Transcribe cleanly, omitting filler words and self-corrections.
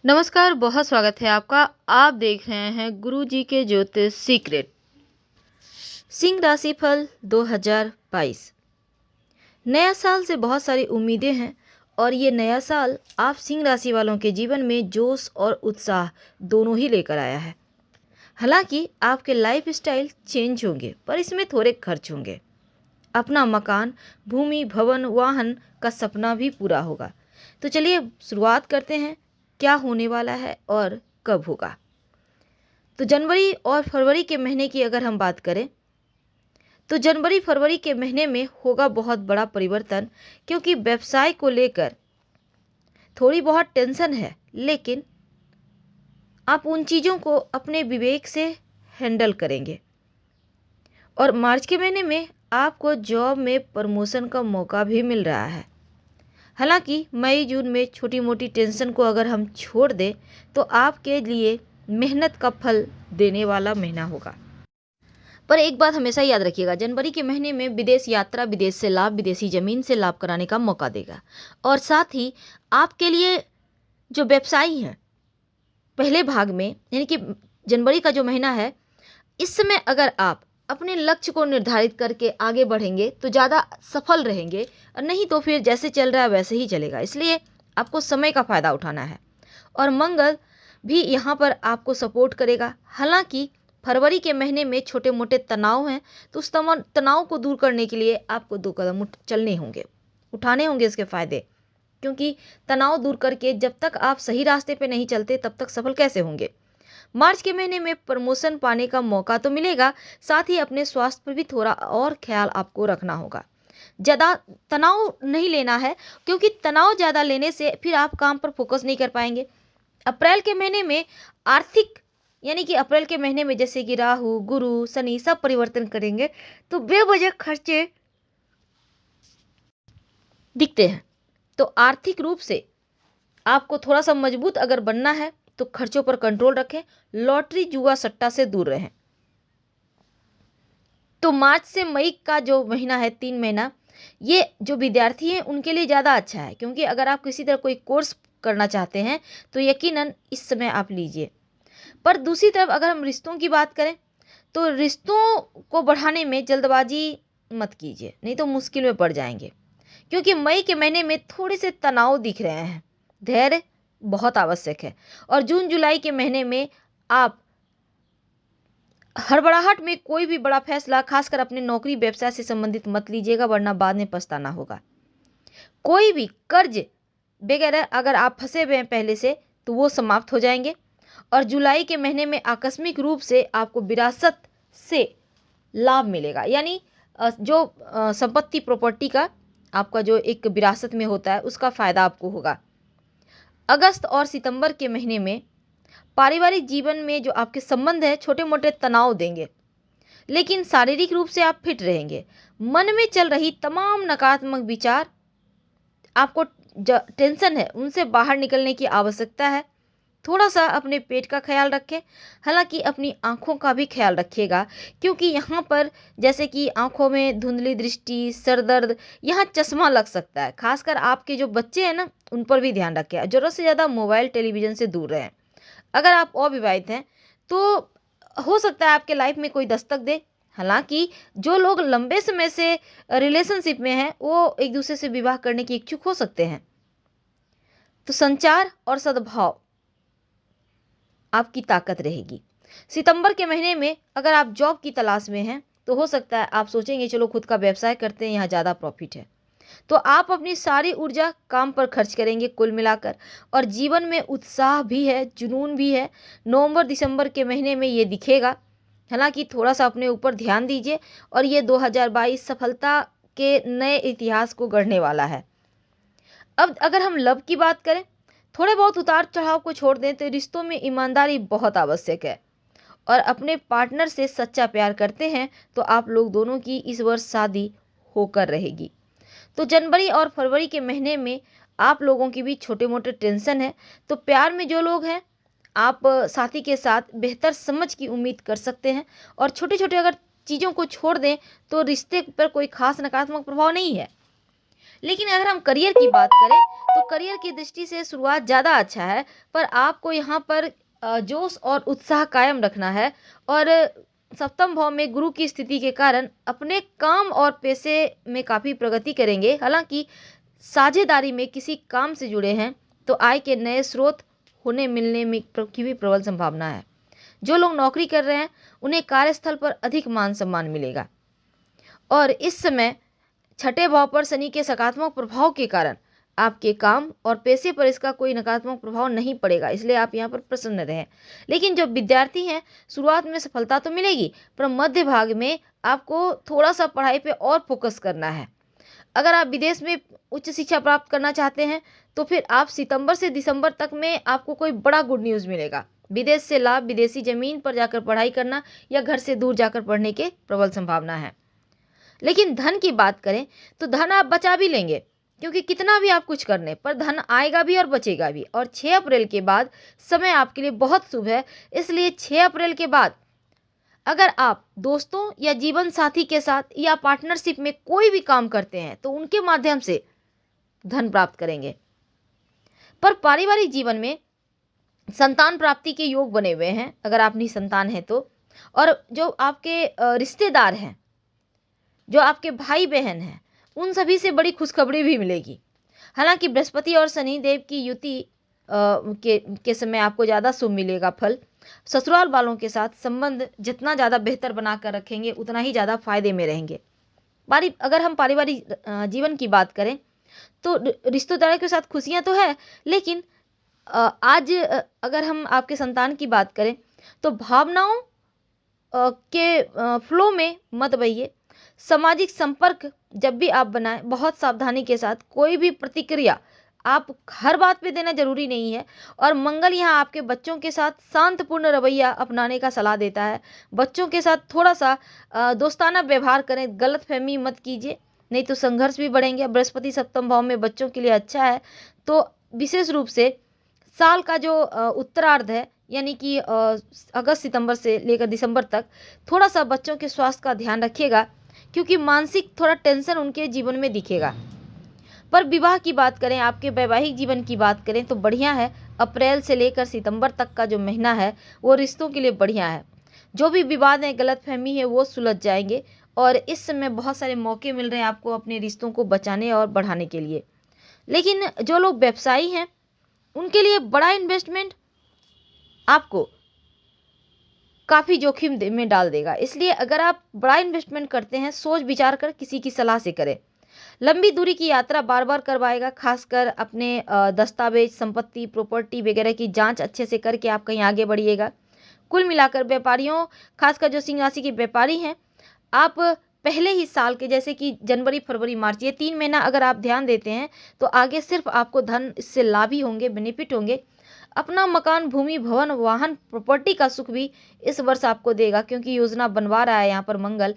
नमस्कार, बहुत स्वागत है आपका। आप देख रहे हैं गुरुजी के ज्योतिष सीक्रेट। सिंह राशि फल 2022। नया साल से बहुत सारी उम्मीदें हैं और ये नया साल आप सिंह राशि वालों के जीवन में जोश और उत्साह दोनों ही लेकर आया है। हालांकि आपके लाइफ स्टाइल चेंज होंगे पर इसमें थोड़े खर्च होंगे। अपना मकान, भूमि, भवन, वाहन का सपना भी पूरा होगा। तो चलिए शुरुआत करते हैं, क्या होने वाला है और कब होगा। तो जनवरी और फरवरी के महीने की अगर हम बात करें तो जनवरी फरवरी के महीने में होगा बहुत बड़ा परिवर्तन, क्योंकि व्यवसाय को लेकर थोड़ी बहुत टेंशन है, लेकिन आप उन चीज़ों को अपने विवेक से हैंडल करेंगे। और मार्च के महीने में आपको जॉब में प्रमोशन का मौका भी मिल रहा है। हालांकि मई जून में छोटी मोटी टेंशन को अगर हम छोड़ दें तो आपके लिए मेहनत का फल देने वाला महीना होगा। पर एक बात हमेशा याद रखिएगा, जनवरी के महीने में विदेश यात्रा, विदेश से लाभ, विदेशी ज़मीन से लाभ कराने का मौका देगा। और साथ ही आपके लिए जो व्यवसायी हैं, पहले भाग में यानी कि जनवरी का जो महीना है, इस समय अगर आप अपने लक्ष्य को निर्धारित करके आगे बढ़ेंगे तो ज़्यादा सफल रहेंगे, और नहीं तो फिर जैसे चल रहा है वैसे ही चलेगा। इसलिए आपको समय का फ़ायदा उठाना है। और मंगल भी यहाँ पर आपको सपोर्ट करेगा। हालांकि फरवरी के महीने में छोटे मोटे तनाव हैं, तो उस तनाव को दूर करने के लिए आपको 2 कदम चलने होंगे, उठाने होंगे इसके फ़ायदे। क्योंकि तनाव दूर करके जब तक आप सही रास्ते पे नहीं चलते तब तक सफल कैसे होंगे। मार्च के महीने में प्रमोशन पाने का मौका तो मिलेगा, साथ ही अपने स्वास्थ्य पर भी थोड़ा और ख्याल आपको रखना होगा। ज़्यादा तनाव नहीं लेना है, क्योंकि तनाव ज़्यादा लेने से फिर आप काम पर फोकस नहीं कर पाएंगे। अप्रैल के महीने में आर्थिक यानी कि अप्रैल के महीने में जैसे कि राहु, गुरु, शनि सब परिवर्तन करेंगे, तो बेवजह खर्चे दिखते हैं। तो आर्थिक रूप से आपको थोड़ा सा मजबूत अगर बनना है तो खर्चों पर कंट्रोल रखें, लॉटरी, जुआ, सट्टा से दूर रहें। तो मार्च से मई का जो महीना है, 3 महीना, ये जो विद्यार्थी हैं उनके लिए ज़्यादा अच्छा है, क्योंकि अगर आप किसी तरह कोई कोर्स करना चाहते हैं तो यकीनन इस समय आप लीजिए। पर दूसरी तरफ अगर हम रिश्तों की बात करें तो रिश्तों को बढ़ाने में जल्दबाजी मत कीजिए, नहीं तो मुश्किल में पड़ जाएंगे। क्योंकि मई के महीने में थोड़े से तनाव दिख रहे हैं, धैर्य बहुत आवश्यक है। और जून जुलाई के महीने में आप हड़बड़ाहट में कोई भी बड़ा फैसला, खासकर अपने नौकरी व्यवसाय से संबंधित मत लीजिएगा, वरना बाद में पछताना होगा। कोई भी कर्ज वगैरह अगर आप फंसे हुए हैं पहले से तो वो समाप्त हो जाएंगे। और जुलाई के महीने में आकस्मिक रूप से आपको विरासत से लाभ मिलेगा, यानी जो संपत्ति, प्रॉपर्टी का आपका जो एक विरासत में होता है उसका फ़ायदा आपको होगा। अगस्त और सितंबर के महीने में पारिवारिक जीवन में जो आपके संबंध है छोटे मोटे तनाव देंगे, लेकिन शारीरिक रूप से आप फिट रहेंगे। मन में चल रही तमाम नकारात्मक विचार, आपको टेंशन है, उनसे बाहर निकलने की आवश्यकता है। थोड़ा सा अपने पेट का ख्याल रखें, हालांकि अपनी आँखों का भी ख्याल रखिएगा, क्योंकि यहाँ पर जैसे कि आँखों में धुंधली दृष्टि, सर दर्द, यहाँ चश्मा लग सकता है। खासकर आपके जो बच्चे हैं ना, उन पर भी ध्यान रखें। ज़रूरत से ज़्यादा मोबाइल, टेलीविज़न से दूर रहें। अगर आप अविवाहित हैं तो हो सकता है आपके लाइफ में कोई दस्तक दे। हालांकि जो लोग लंबे समय से रिलेशनशिप में हैं वो एक दूसरे से विवाह करने की इच्छुक हो सकते हैं। तो संचार और सद्भाव आपकी ताकत रहेगी। सितंबर के महीने में अगर आप जॉब की तलाश में हैं तो हो सकता है आप सोचेंगे चलो खुद का व्यवसाय करते हैं, यहाँ ज़्यादा प्रॉफिट है। तो आप अपनी सारी ऊर्जा काम पर खर्च करेंगे कुल मिलाकर, और जीवन में उत्साह भी है, जुनून भी है। नवंबर दिसंबर के महीने में ये दिखेगा। हालांकि थोड़ा सा अपने ऊपर ध्यान दीजिए, और ये 2022 सफलता के नए इतिहास को गढ़ने वाला है। अब अगर हम लव की बात करें, थोड़े बहुत उतार चढ़ाव को छोड़ दें तो रिश्तों में ईमानदारी बहुत आवश्यक है। और अपने पार्टनर से सच्चा प्यार करते हैं तो आप लोग दोनों की इस वर्ष शादी होकर रहेगी। तो जनवरी और फरवरी के महीने में आप लोगों की भी छोटे मोटे टेंशन है, तो प्यार में जो लोग हैं आप साथी के साथ बेहतर समझ की उम्मीद कर सकते हैं। और छोटे छोटे अगर चीज़ों को छोड़ दें तो रिश्ते पर कोई खास नकारात्मक प्रभाव नहीं है। लेकिन अगर हम करियर की बात करें तो करियर की दृष्टि से शुरुआत ज़्यादा अच्छा है, पर आपको यहाँ पर जोश और उत्साह कायम रखना है। और सप्तम भाव में गुरु की स्थिति के कारण अपने काम और पेशे में काफ़ी प्रगति करेंगे। हालांकि साझेदारी में किसी काम से जुड़े हैं तो आय के नए स्रोत होने मिलने में की भी प्रबल संभावना है। जो लोग नौकरी कर रहे हैं उन्हें कार्यस्थल पर अधिक मान सम्मान मिलेगा। और इस समय छठे भाव पर शनि के सकारात्मक प्रभाव के कारण आपके काम और पैसे पर इसका कोई नकारात्मक प्रभाव नहीं पड़ेगा, इसलिए आप यहाँ पर प्रसन्न रहें। लेकिन जो विद्यार्थी हैं शुरुआत में सफलता तो मिलेगी, पर मध्य भाग में आपको थोड़ा सा पढ़ाई पे और फोकस करना है। अगर आप विदेश में उच्च शिक्षा प्राप्त करना चाहते हैं तो फिर आप सितंबर से दिसंबर तक में आपको कोई बड़ा गुड न्यूज़ मिलेगा। विदेश से लाभ, विदेशी जमीन पर जाकर पढ़ाई करना या घर से दूर जाकर पढ़ने के प्रबल संभावना है। लेकिन धन की बात करें तो धन आप बचा भी लेंगे, क्योंकि कितना भी आप कुछ करने पर धन आएगा भी और बचेगा भी। और 6 अप्रैल के बाद समय आपके लिए बहुत शुभ है, इसलिए 6 अप्रैल के बाद अगर आप दोस्तों या जीवन साथी के साथ या पार्टनरशिप में कोई भी काम करते हैं तो उनके माध्यम से धन प्राप्त करेंगे। पर पारिवारिक जीवन में संतान प्राप्ति के योग बने हुए हैं अगर आप निसंतान हैं तो। और जो आपके रिश्तेदार हैं, जो आपके भाई बहन हैं, उन सभी से बड़ी खुशखबरी भी मिलेगी। हालांकि बृहस्पति और शनि देव की युति के समय आपको ज़्यादा शुभ मिलेगा फल। ससुराल वालों के साथ संबंध जितना ज़्यादा बेहतर बना कर रखेंगे उतना ही ज़्यादा फायदे में रहेंगे। अगर हम पारिवारिक जीवन की बात करें तो रिश्तेदारों के साथ खुशियां तो है, लेकिन आज अगर हम आपके संतान की बात करें तो भावनाओं के फ्लो में मत बहिए। सामाजिक संपर्क जब भी आप बनाएं बहुत सावधानी के साथ, कोई भी प्रतिक्रिया आप हर बात पे देना जरूरी नहीं है। और मंगल यहाँ आपके बच्चों के साथ शांतपूर्ण रवैया अपनाने का सलाह देता है। बच्चों के साथ थोड़ा सा दोस्ताना व्यवहार करें, गलतफहमी मत कीजिए, नहीं तो संघर्ष भी बढ़ेंगे। बृहस्पति सप्तम भाव में बच्चों के लिए अच्छा है, तो विशेष रूप से साल का जो उत्तरार्ध है यानी कि अगस्त सितंबर से लेकर दिसंबर तक थोड़ा सा बच्चों के स्वास्थ्य का ध्यान रखिएगा, क्योंकि मानसिक थोड़ा टेंशन उनके जीवन में दिखेगा। पर विवाह की बात करें, आपके वैवाहिक जीवन की बात करें तो बढ़िया है। अप्रैल से लेकर सितंबर तक का जो महीना है वो रिश्तों के लिए बढ़िया है। जो भी विवाद है, गलतफहमी है, वो सुलझ जाएंगे। और इस समय बहुत सारे मौके मिल रहे हैं आपको अपने रिश्तों को बचाने और बढ़ाने के लिए। लेकिन जो लोग व्यवसायी हैं उनके लिए बड़ा इन्वेस्टमेंट आपको काफ़ी जोखिम में डाल देगा, इसलिए अगर आप बड़ा इन्वेस्टमेंट करते हैं सोच विचार कर किसी की सलाह से करें। लंबी दूरी की यात्रा बार बार करवाएगा, खासकर अपने दस्तावेज, संपत्ति, प्रॉपर्टी वगैरह की जांच अच्छे से करके आप कहीं आगे बढ़िएगा। कुल मिलाकर व्यापारियों, खासकर जो सिंह राशि के व्यापारी हैं, आप पहले ही साल के जैसे कि जनवरी, फरवरी, मार्च, ये 3 महीना अगर आप ध्यान देते हैं तो आगे सिर्फ आपको धन इससे लाभ ही होंगे, बेनिफिट होंगे। अपना मकान, भूमि, भवन, वाहन, प्रॉपर्टी का सुख भी इस वर्ष आपको देगा, क्योंकि योजना बनवा रहा है यहाँ पर मंगल।